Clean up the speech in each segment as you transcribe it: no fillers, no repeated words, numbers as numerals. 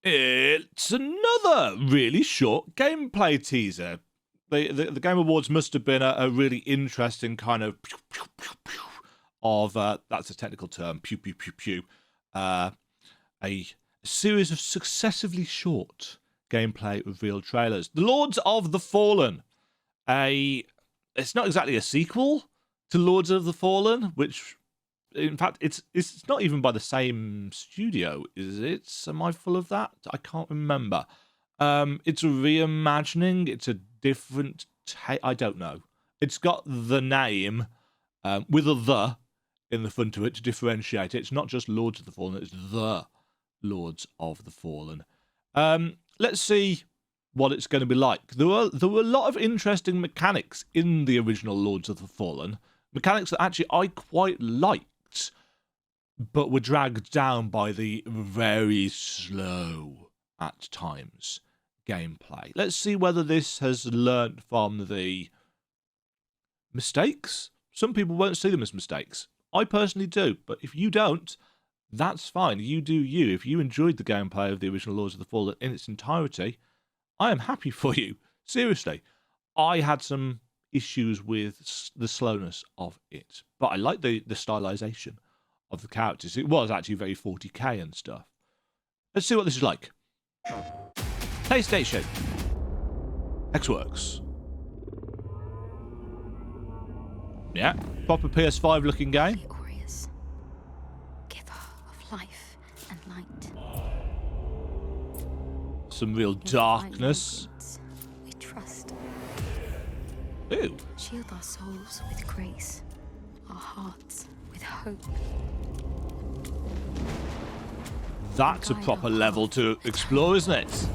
It's another really short gameplay teaser. The Game Awards must have been a really interesting kind of that's a technical term, pew pew pew pew, a series of successively short gameplay reveal trailers. The Lords of the Fallen, it's not exactly a sequel to Lords of the Fallen, which in fact it's not even by the same studio, is it? Am I full of that? I can't remember. It's a reimagining. It's a different I don't know. It's got the name with a "the" in the front of it to differentiate it. It's not just Lords of the Fallen, it's the Lords of the Fallen. Let's see what it's going to be like. There were a lot of interesting mechanics in the original Lords of the Fallen, mechanics that actually I quite liked, but were dragged down by the very slow, at times, gameplay. Let's see whether this has learnt from the mistakes. Some people won't see them as mistakes. I personally do, but if you don't, that's fine. You do you. If you enjoyed the gameplay of the original Lords of the Fallen in its entirety, I am happy for you. Seriously. I had some issues with the slowness of it, but I like the stylization of the characters. It was actually very 40k and stuff. Let's see what this is like. PlayStation. Xworks. Yeah, proper PS5 looking game. Glorious, giver of life and light. Some real darkness. We trust. Ooh. Shield our souls with grace, our hearts with hope. That's a proper level to explore, isn't it?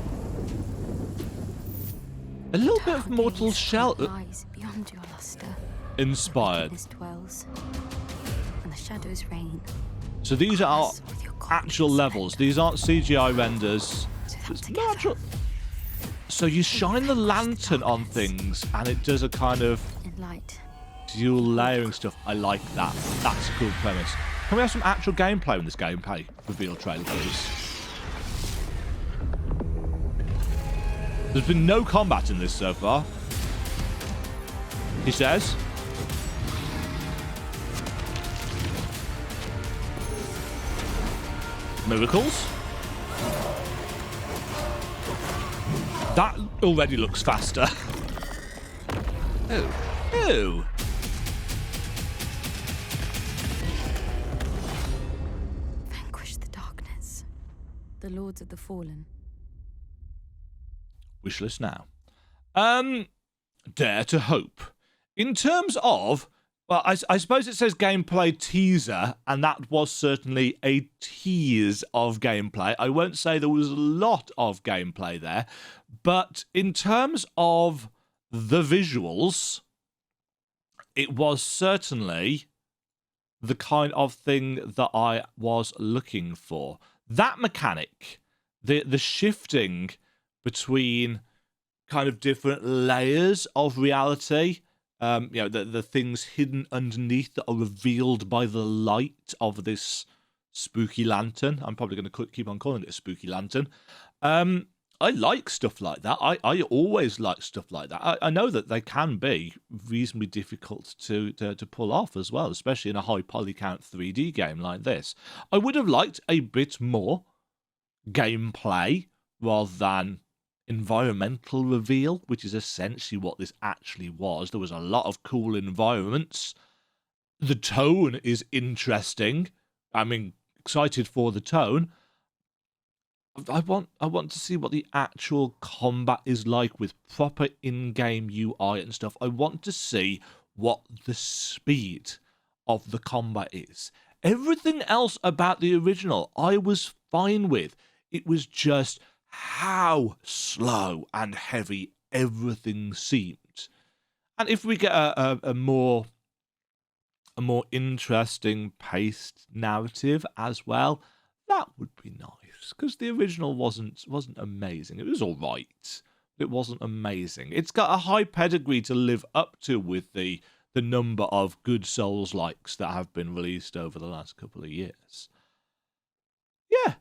A little bit of Mortal Shell Lies beyond your luster. Inspired. Dwells, and the shadows reign. So these are actual levels. These aren't CGI renders. It's natural. So you shine the lantern on things, and it does a kind of dual layering stuff. I like that. That's a cool premise. Can we have some actual gameplay in this gameplay reveal trailer, please? There's been no combat in this so far. He says. Miracles. That already looks faster. Oh. Oh. Vanquish the darkness. The Lords of the Fallen. Wishlist now. Dare to hope. In terms of, well, I suppose it says gameplay teaser, and that was certainly a tease of gameplay. I won't say there was a lot of gameplay there, but in terms of the visuals, it was certainly the kind of thing that I was looking for. That mechanic, the shifting between kind of different layers of reality, the things hidden underneath that are revealed by the light of this spooky lantern. I'm probably going to keep on calling it a spooky lantern. I like stuff like that. I always like stuff like that. I know that they can be reasonably difficult to pull off as well, especially in a high poly count 3D game like this. I would have liked a bit more gameplay rather than environmental reveal, which is essentially what this actually was. There was a lot of cool environments. The tone is interesting. I'm excited for the tone. I want to see what the actual combat is like with proper in-game UI and stuff. I want to see what the speed of the combat is. Everything else about the original I was fine with. It was just how slow and heavy everything seemed. And if we get a more interesting paced narrative as well, that would be nice, because the original wasn't amazing. It was all right. It wasn't amazing. It's got a high pedigree to live up to with the number of good Souls-likes that have been released over the last couple of years. Yeah,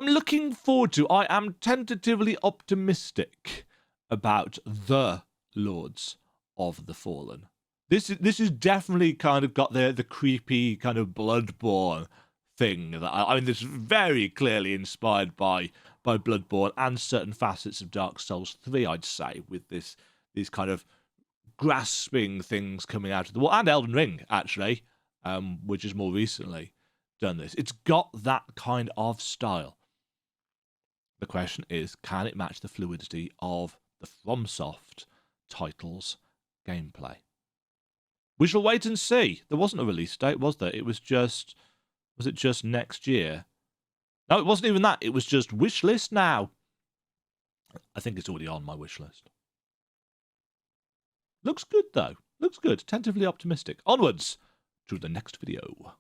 I'm looking forward to. I am tentatively optimistic about the Lords of the Fallen. This is definitely kind of got the creepy kind of Bloodborne thing. That I mean, this is very clearly inspired by Bloodborne and certain facets of Dark Souls 3, I'd say, with these kind of grasping things coming out of the wall, and Elden Ring actually, which is more recently done this. It's got that kind of style. The question is, can it match the fluidity of the FromSoft titles gameplay? We shall wait and see. There wasn't a release date, was there? It was just next year? No, it wasn't even that. It was just wish list now. I think it's already on my wish list. Looks good though. Looks good. Tentatively optimistic. Onwards to the next video.